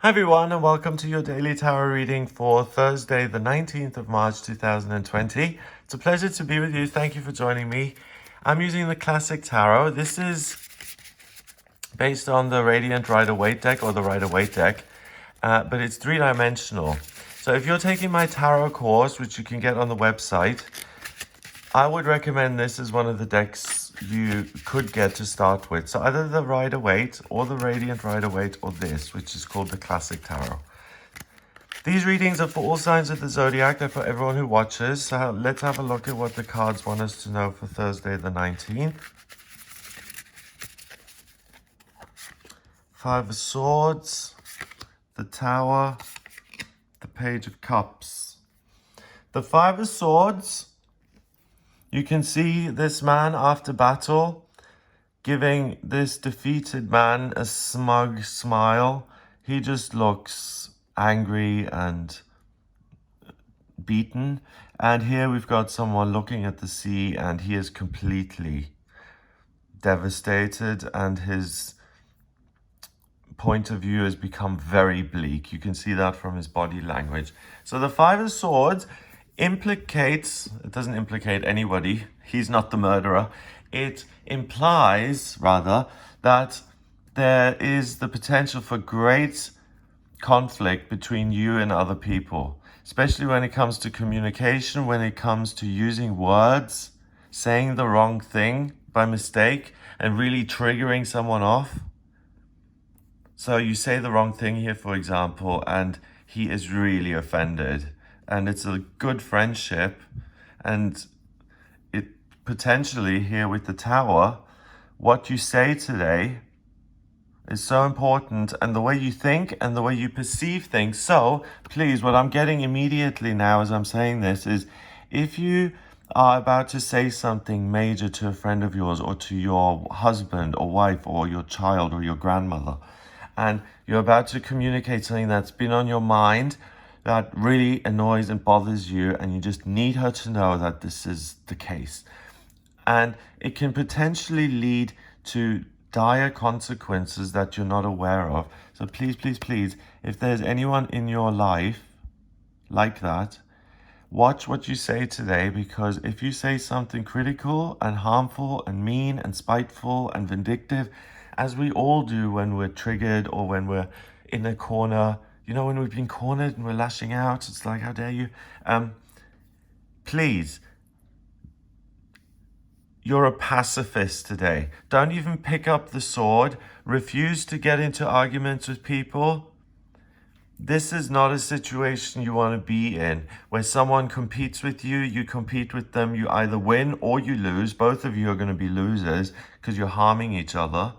Hi everyone, and welcome to your daily tarot reading for Thursday, the 19th of March 2020. It's a pleasure to be with you. Thank you for joining me. I'm using the Classic Tarot. This is based on the Radiant Rider-Waite deck or the Rider-Waite deck, but it's three-dimensional. So if you're taking my tarot course, which you can get on the website, I would recommend this as one of the decks you could get to start with. So either the Rider-Waite or the Radiant Rider-Waite or this, which is called the Classic Tarot. These readings are for all signs of the zodiac. They're for everyone who watches. So let's have a look at what the cards want us to know for Thursday the 19th. Five of Swords, the Tower, the Page of Cups. The Five of Swords, you can see this man after battle giving this defeated man a smug smile. He just looks angry and beaten. And here we've got someone looking at the sea and he is completely devastated and his point of view has become very bleak. You can see that from his body language. So the Five of Swords it doesn't implicate anybody. He's not the murderer. It implies, rather, that there is the potential for great conflict between you and other people, especially when it comes to communication, when it comes to using words, saying the wrong thing by mistake, and really triggering someone off. So you say the wrong thing here, for example, and he is really offended. And it's a good friendship. And it potentially here with the Tower, what you say today is so important, and the way you think and the way you perceive things. So please, what I'm getting immediately now as I'm saying this is, if you are about to say something major to a friend of yours or to your husband or wife or your child or your grandmother, and you're about to communicate something that's been on your mind that really annoys and bothers you, and you just need her to know that this is the case. And it can potentially lead to dire consequences that you're not aware of. So please, please, please, if there's anyone in your life like that, watch what you say today, because if you say something critical and harmful and mean and spiteful and vindictive, as we all do when we're triggered or when we're in a corner, you know, when we've been cornered and we're lashing out, it's like, how dare you? Please, you're a pacifist today. Don't even pick up the sword. Refuse to get into arguments with people. This is not a situation you want to be in, where someone competes with you, you compete with them, you either win or you lose. Both of you are going to be losers because you're harming each other.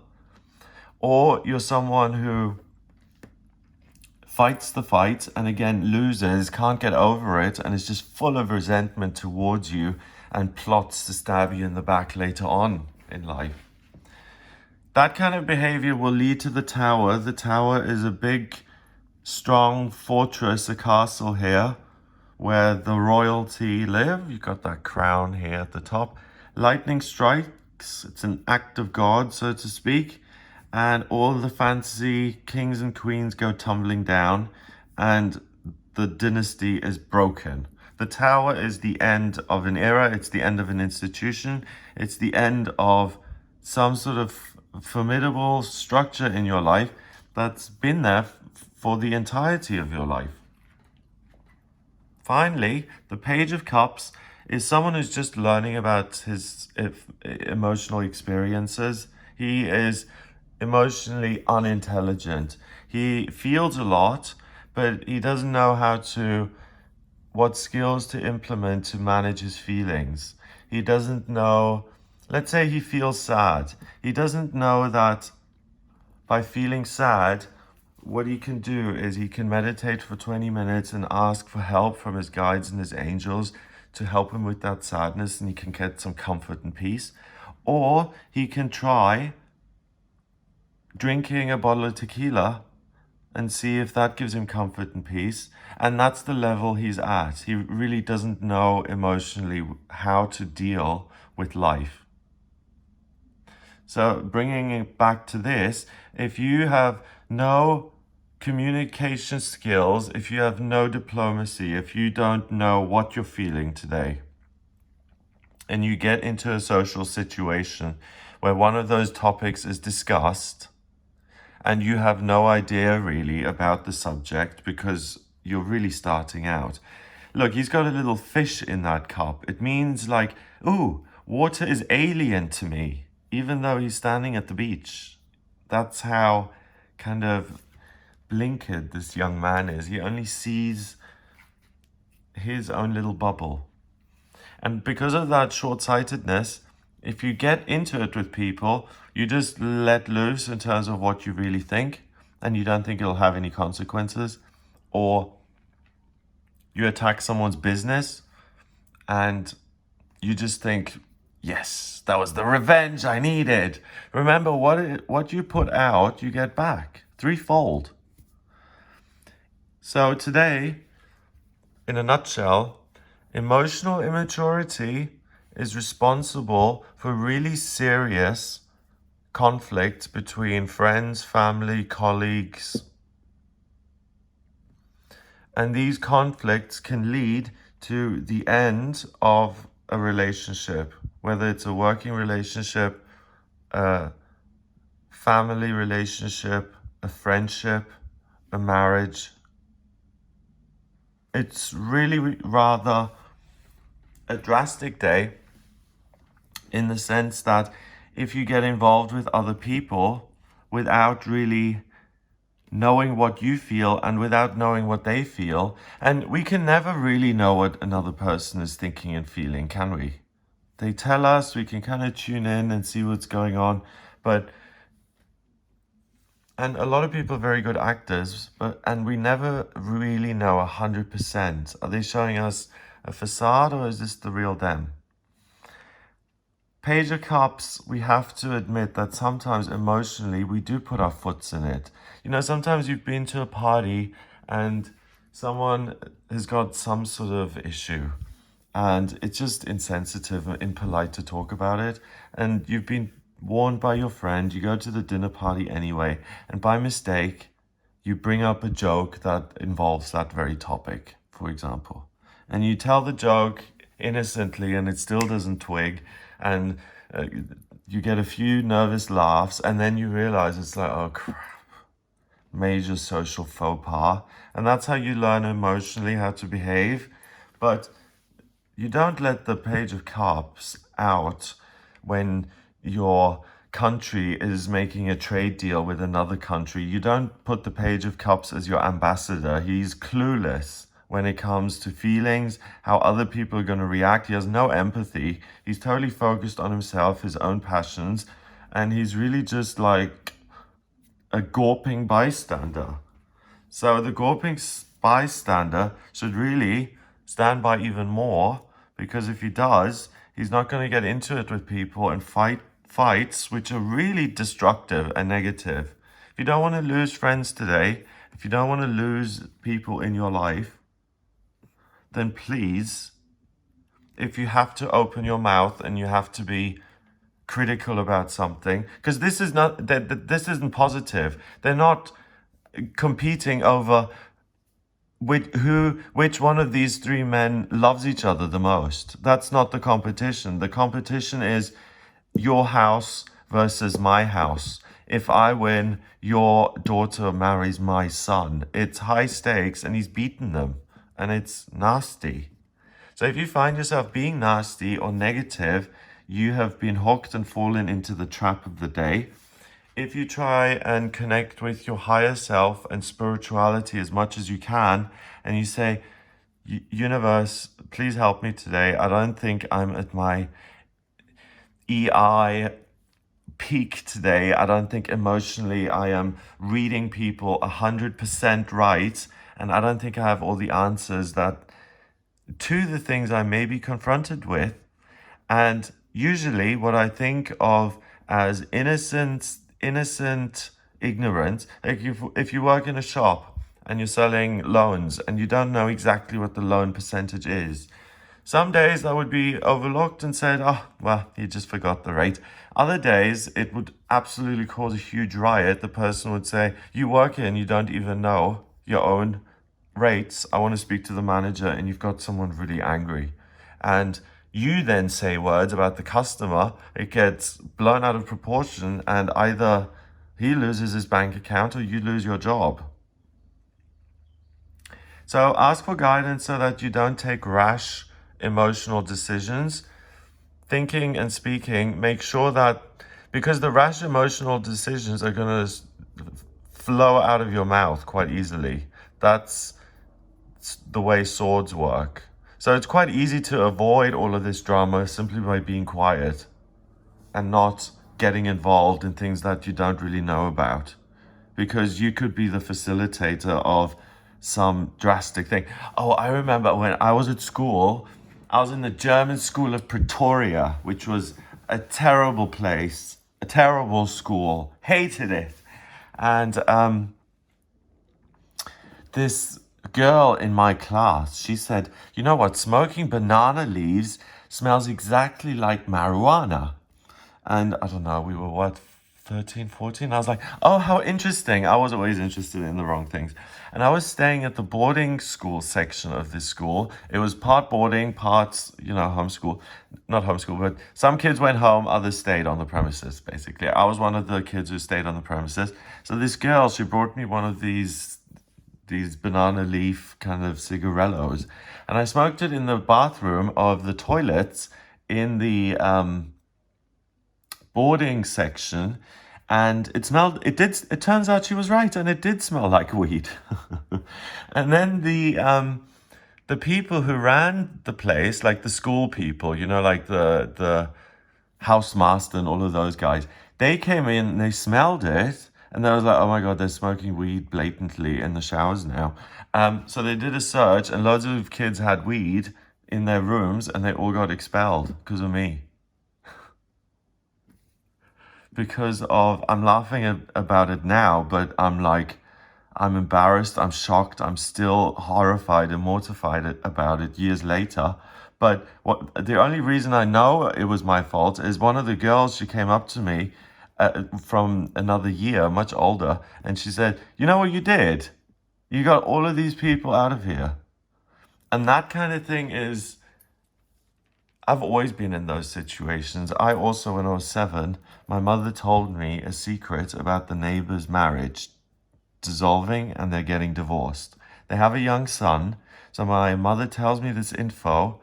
Or you're someone who fights the fight and again loses, can't get over it, and is just full of resentment towards you and plots to stab you in the back later on in life. That kind of behavior will lead to the Tower. The Tower is a big, strong fortress, a castle here, where the royalty live. You've got that crown here at the top. Lightning strikes. It's an act of God, so to speak. And all the fancy kings and queens go tumbling down, and the dynasty is broken. The Tower is the end of an era. It's the end of an institution. It's the end of some sort of formidable structure in your life that's been there for the entirety of your life. Finally, the Page of Cups is someone who's just learning about his emotional experiences. He is emotionally unintelligent. He feels a lot, but he doesn't know what skills to implement to manage his feelings. He doesn't know, let's say he feels sad. He doesn't know that by feeling sad, what he can do is he can meditate for 20 minutes and ask for help from his guides and his angels to help him with that sadness, and he can get some comfort and peace. Or he can try drinking a bottle of tequila and see if that gives him comfort and peace. And that's the level he's at. He really doesn't know emotionally how to deal with life. So bringing it back to this, if you have no communication skills, if you have no diplomacy, if you don't know what you're feeling today, and you get into a social situation where one of those topics is discussed and you have no idea really about the subject because you're really starting out. Look, he's got a little fish in that cup. It means like, ooh, water is alien to me, even though he's standing at the beach. That's how kind of blinkered this young man is. He only sees his own little bubble. And because of that short-sightedness, if you get into it with people, you just let loose in terms of what you really think, and you don't think it'll have any consequences, or you attack someone's business and you just think, yes, that was the revenge I needed. Remember, what you put out, you get back threefold. So today, in a nutshell, emotional immaturity is responsible for really serious conflict between friends, family, colleagues. And these conflicts can lead to the end of a relationship, whether it's a working relationship, a family relationship, a friendship, a marriage. It's really rather a drastic day in the sense that if you get involved with other people without really knowing what you feel and without knowing what they feel, and we can never really know what another person is thinking and feeling, can we? They tell us, we can kind of tune in and see what's going on, and a lot of people are very good actors, and we never really know 100%. Are they showing us a facade or is this the real them? Page of Cups, we have to admit that sometimes emotionally we do put our foots in it. You know, sometimes you've been to a party and someone has got some sort of issue and it's just insensitive and impolite to talk about it. And you've been warned by your friend, you go to the dinner party anyway, and by mistake, you bring up a joke that involves that very topic, for example. And you tell the joke innocently and it still doesn't twig, and you get a few nervous laughs, and then you realize it's like, oh crap, major social faux pas. And that's how you learn emotionally how to behave. But you don't let the Page of Cups out when your country is making a trade deal with another country. You don't put the Page of Cups as your ambassador. He's clueless when it comes to feelings, how other people are going to react. He has no empathy. He's totally focused on himself, his own passions, and he's really just like a gawping bystander. So the gawping bystander should really stand by even more, because if he does, he's not going to get into it with people and fights which are really destructive and negative. If you don't want to lose friends today, if you don't want to lose people in your life, then please, if you have to open your mouth and you have to be critical about something, because this isn't positive. They're not competing over which one of these three men loves each other the most. That's not the competition. The competition is your house versus my house. If I win, your daughter marries my son. It's high stakes, and he's beaten them, and it's nasty. So if you find yourself being nasty or negative, you have been hooked and fallen into the trap of the day. If you try and connect with your higher self and spirituality as much as you can, and you say, universe, please help me today. I don't think I'm at my EI peak today. I don't think emotionally I am reading people 100% right. And I don't think I have all the answers to the things I may be confronted with. And usually what I think of as innocent ignorance, like if you work in a shop and you're selling loans and you don't know exactly what the loan percentage is, Some days that would be overlooked and said, oh, well, you just forgot the rate. Other days, it would absolutely cause a huge riot. The person would say, you work here and you don't even know your own rates. I want to speak to the manager, and you've got someone really angry. And you then say words about the customer, it gets blown out of proportion, and either he loses his bank account or you lose your job. So ask for guidance so that you don't take rash emotional decisions. Thinking and speaking, make sure that, because the rash emotional decisions are going to flow out of your mouth quite easily. That's the way swords work. So it's quite easy to avoid all of this drama simply by being quiet and not getting involved in things that you don't really know about, because you could be the facilitator of some drastic thing. Oh, I remember when I was at school, I was in the German school of Pretoria, which was a terrible place, a terrible school, hated it. And this girl in my class, she said, you know what, smoking banana leaves smells exactly like marijuana. And I don't know, we were what, 13, 14? I was like, oh, how interesting. I was always interested in the wrong things. And I was staying at the boarding school section of this school. It was part boarding, part, homeschool. Not homeschool, but some kids went home, others stayed on the premises, basically. I was one of the kids who stayed on the premises. So this girl, she brought me one of these banana leaf kind of cigarellos. And I smoked it in the bathroom of the toilets in the boarding section, and it turns out she was right, and it did smell like weed. And then the people who ran the place, like the school people, like the housemaster and all of those guys, they came in and they smelled it, and they was like, oh my god, they're smoking weed blatantly in the showers now. So they did a search, and loads of kids had weed in their rooms, and they all got expelled because of me. I'm laughing about it now, but I'm embarrassed, I'm shocked, I'm still horrified and mortified about it years later. But the only reason I know it was my fault is one of the girls, she came up to me from another year, much older, and she said, you know what you did? You got all of these people out of here. And that kind of thing is, I've always been in those situations. I also, when I was 7, my mother told me a secret about the neighbor's marriage dissolving and they're getting divorced. They have a young son. So my mother tells me this info.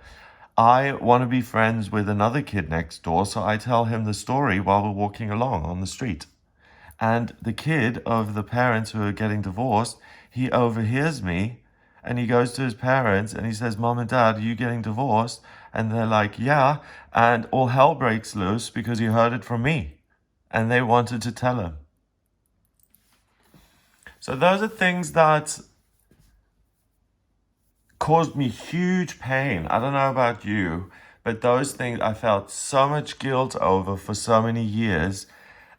I want to be friends with another kid next door, so I tell him the story while we're walking along on the street. And the kid of the parents who are getting divorced, he overhears me, and he goes to his parents and he says, Mom and Dad, are you getting divorced? And they're like, yeah. And all hell breaks loose because he heard it from me. And they wanted to tell him. So those are things that caused me huge pain. I don't know about you, but those things I felt so much guilt over for so many years.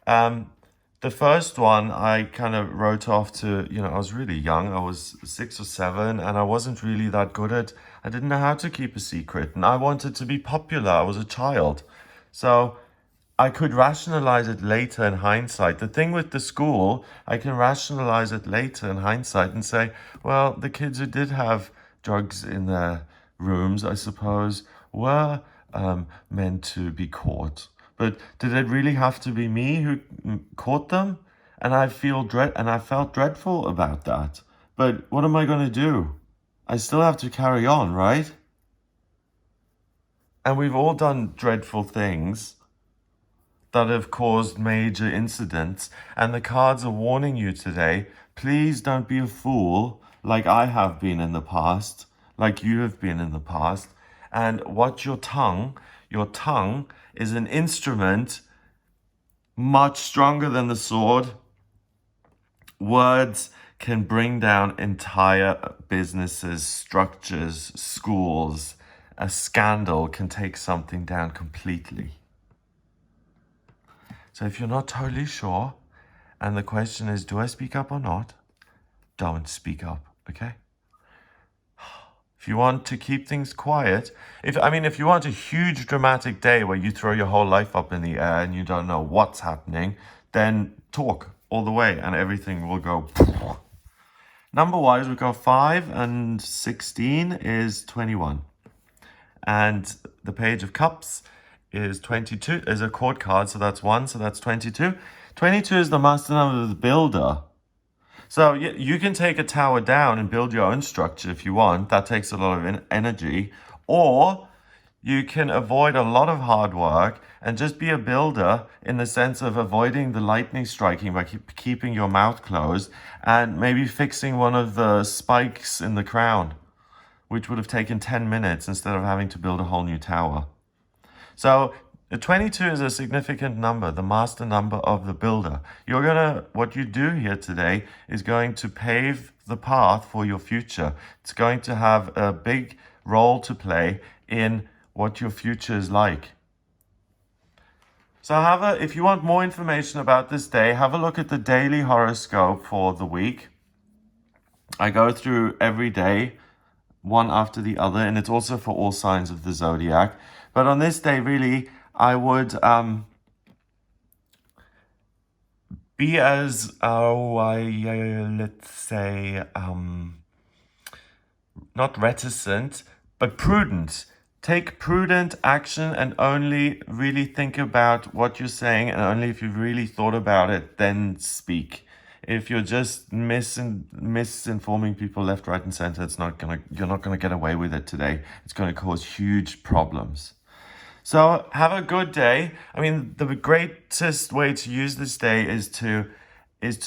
The first one I kind of wrote off to, I was really young. I was 6 or 7, and I wasn't really that good I didn't know how to keep a secret, and I wanted to be popular. I was a child. So I could rationalize it later in hindsight. The thing with the school, I can rationalize it later in hindsight and say, well, the kids who did have drugs in their rooms, I suppose, were meant to be caught. But did it really have to be me who caught them? And I felt dreadful about that. But what am I going to do? I still have to carry on, right? And we've all done dreadful things that have caused major incidents. And the cards are warning you today, please don't be a fool like I have been in the past, like you have been in the past. And watch your tongue. Your tongue is an instrument much stronger than the sword. Words can bring down entire businesses, structures, schools. A scandal can take something down completely. So if you're not totally sure, and the question is, do I speak up or not? Don't speak up, okay? If you want to keep things quiet, if you want a huge dramatic day where you throw your whole life up in the air and you don't know what's happening, then talk all the way and everything will go. Number-wise, we got 5 and 16 is 21. And the Page of Cups is 22, is a court card, so that's 1, so that's 22. 22 is the master number of the builder. So you can take a tower down and build your own structure if you want. That takes a lot of energy. Or you can avoid a lot of hard work and just be a builder in the sense of avoiding the lightning striking by keeping your mouth closed and maybe fixing one of the spikes in the crown, which would have taken 10 minutes instead of having to build a whole new tower. So 22 is a significant number, the master number of the builder. What you do here today is going to pave the path for your future. It's going to have a big role to play in what your future is like. So if you want more information about this day, have a look at the daily horoscope for the week. I go through every day, one after the other, and it's also for all signs of the zodiac. But on this day, really, I would be as, let's say, not reticent, but prudent. Take prudent action and only really think about what you're saying, and only if you've really thought about it, then speak. If you're just misinforming people left, right, and center, you're not gonna get away with it today. It's gonna cause huge problems. So have a good day. The greatest way to use this day is to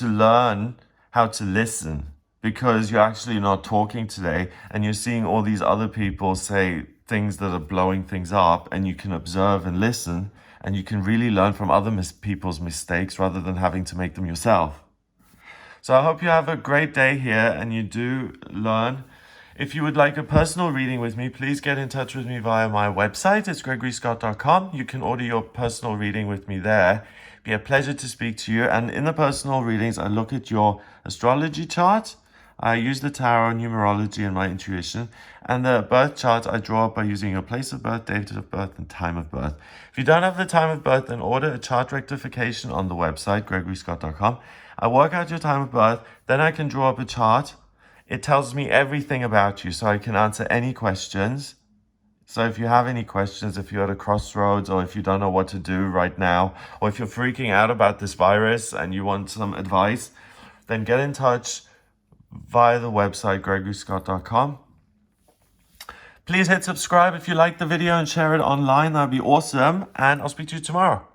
learn how to listen, because you're actually not talking today and you're seeing all these other people say things that are blowing things up, and you can observe and listen, and you can really learn from other people's mistakes rather than having to make them yourself. So I hope you have a great day here and you do learn. If you would like a personal reading with me, please get in touch with me via my website. It's gregoryscott.com. You can order your personal reading with me there. It'd be a pleasure to speak to you. And in the personal readings, I look at your astrology chart. I use the tarot, numerology, and my intuition. And the birth chart I draw up by using your place of birth, date of birth, and time of birth. If you don't have the time of birth, then order a chart rectification on the website, gregoryscott.com. I work out your time of birth, then I can draw up a chart. It tells me everything about you, so I can answer any questions. So if you have any questions, if you're at a crossroads, or if you don't know what to do right now, or if you're freaking out about this virus and you want some advice, then get in touch via the website, gregoryscott.com. Please hit subscribe if you liked the video and share it online. That'd be awesome. And I'll speak to you tomorrow.